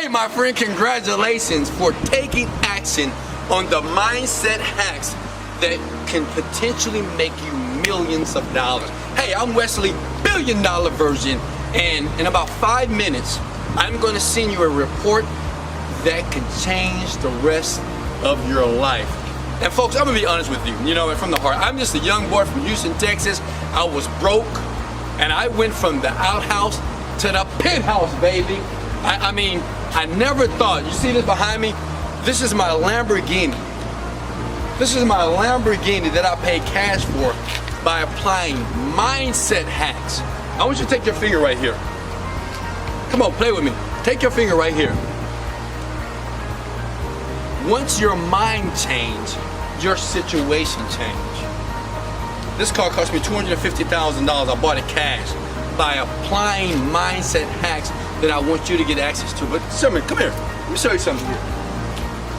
Hey my friend, congratulations for taking action on the mindset hacks that can potentially make you millions of dollars. Hey, I'm Wesley, $1 billion Virgin, and in about 5 minutes, I'm going to send you a report that can change the rest of your life. And folks, I'm gonna be honest with you, and from the heart, I'm just a young boy from Houston, Texas. I was broke, and I went from the outhouse to the penthouse, baby. I mean, I never thought, you see this behind me? This is my Lamborghini. This is my Lamborghini that I paid cash for by applying mindset hacks. I want you to take your finger right here. Come on, play with me. Take your finger right here. Once your mind change, your situation change. This car cost me $250,000. I bought it cash by applying mindset hacks that I want you to get access to. But come here. Let me show you something here.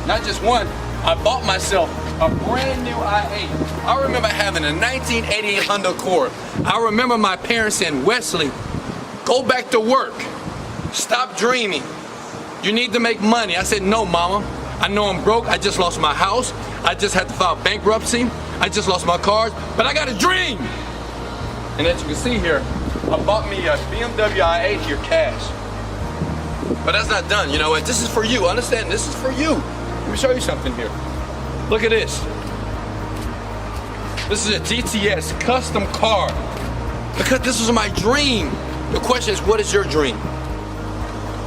Not just one. I bought myself a brand new i8. I remember having a 1988 Honda Accord. I remember my parents saying, Wesley, go back to work. Stop dreaming. You need to make money. I said, no, mama. I know I'm broke. I just lost my house. I just had to file bankruptcy. I just lost my cars, but I got a dream. And as you can see here, I bought me a BMW i8 here cash. But that's not done. You know what? This is for you. Understand? This is for you. Let me show you something here. Look at this. This is a GTS custom car because this was my dream. The question is, what is your dream?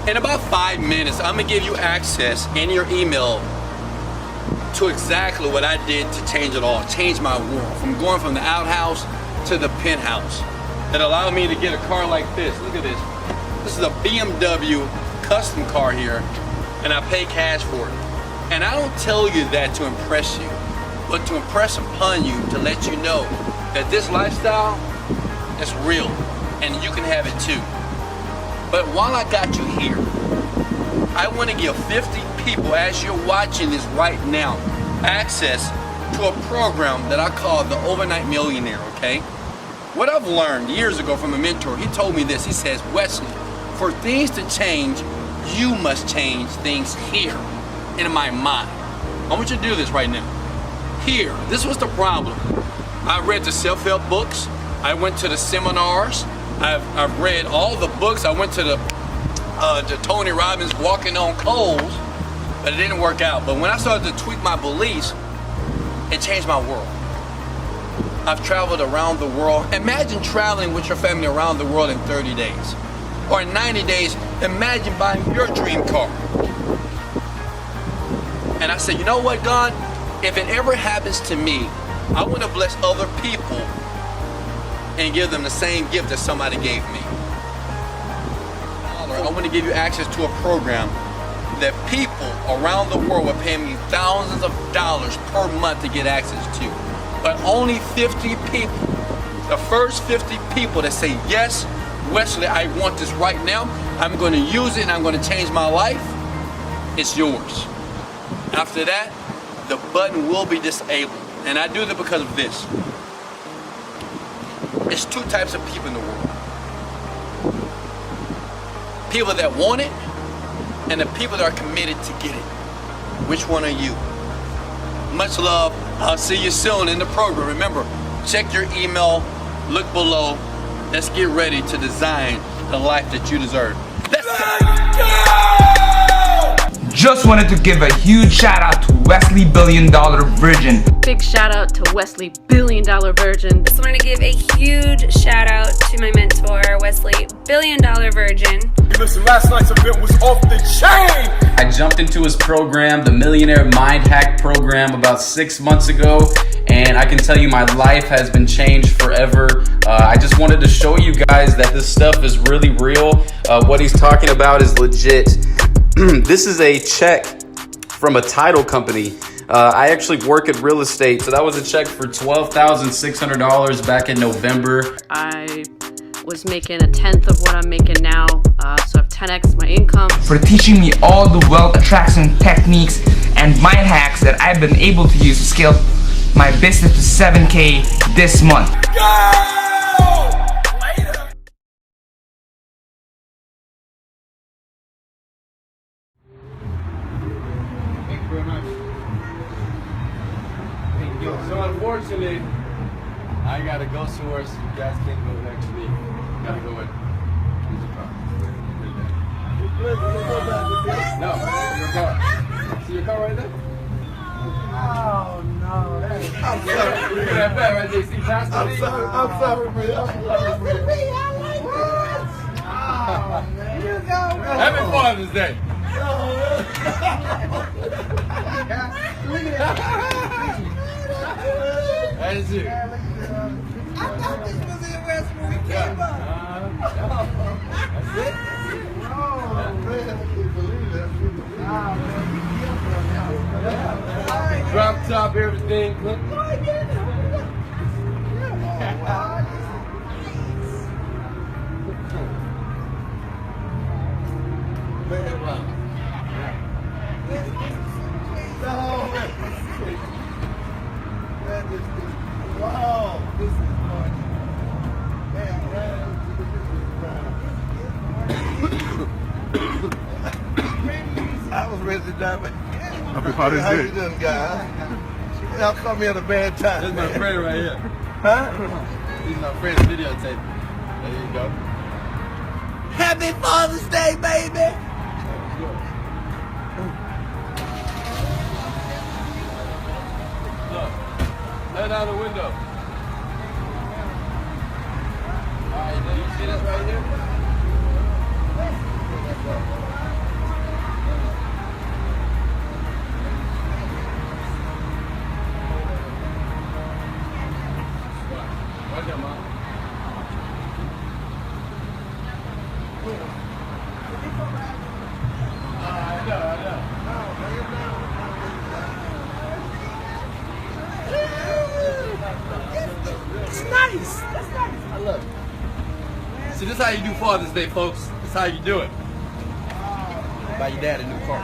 In about 5 minutes, I'm gonna give you access in your email to exactly what I did to change it all, change my world, from going from the outhouse to the penthouse. It allowed me to get a car like this. Look at this. This is a BMW custom car here, and I pay cash for it. And I don't tell you that to impress you, but to impress upon you, to let you know that this lifestyle is real, and you can have it too. But while I got you here, I want to give 50 people, as you're watching this right now, access to a program that I call the Overnight Millionaire, okay? What I've learned years ago from a mentor, he told me this. He says, Wesley, for things to change, you must change things here in my mind. I want you to do this right now. Here, this was the problem. I read the self-help books. I went to the seminars. I've read all the books. I went to the Tony Robbins Walking on Coals, but it didn't work out. But when I started to tweak my beliefs, it changed my world. I've traveled around the world. Imagine traveling with your family around the world in 30 days. Or in 90 days, imagine buying your dream car. And I said, you know what, God? If it ever happens to me, I want to bless other people and give them the same gift that somebody gave me. I want to give you access to a program that people around the world will pay me thousands of dollars per month to get access to. But only 50 people, the first 50 people that say, yes, Wesley, I want this right now, I'm going to use it and I'm going to change my life, it's yours. After that, the button will be disabled. And I do that because of this. It's two types of people in the world. People that want it, and the people that are committed to get it. Which one are you? Much love. I'll see you soon in the program. Remember, check your email, look below. Let's get ready to design the life that you deserve. Let's go! Just wanted to give a huge shout out to Wesley $1 billion Virgin. Big shout out to Wesley $1 billion Virgin. Just wanted to give a huge shout out to my mentor, Wesley $1 billion Virgin. Listen, last night's event was off the chain! I jumped into his program, the Millionaire Mind Hack program, about 6 months ago, and I can tell you my life has been changed forever. I just wanted to show you guys that this stuff is really real. What he's talking about is legit. This is a check from a title company. I actually work at real estate, so that was a check for $12,600 back in November. I was making a tenth of what I'm making now, so I've 10x my income. For teaching me all the wealth attraction techniques and mind hacks that I've been able to use to scale my business to 7K this month. Go! unfortunately, I gotta go somewhere, so you guys can't go next to me. Gotta go in. No, your car. See your car right there? Oh no, that is. I'm sorry. Look at that bag right there. See past I'm sorry, man. Oh man, you go. Happy Father's Day. Look at that. That is you. I thought this was in West when we came up. That's it. Oh man, I can't believe that. Oh man, you killed me. Drop top, everything. Look. Wow, this is fun. I was ready to die. Happy Father's How you Day. doing, guys? Y'all caught me at a bad time. This is my friend right here. Huh? This is my friend's videotape. There you go. Happy Father's Day, baby! Look. Let out the window. Alright, do you see this right here? Right there, Mom. I know. It's nice. That's nice. I love it. See, this is how you do Father's Day, folks. This is how you do it. Buy your dad a new car.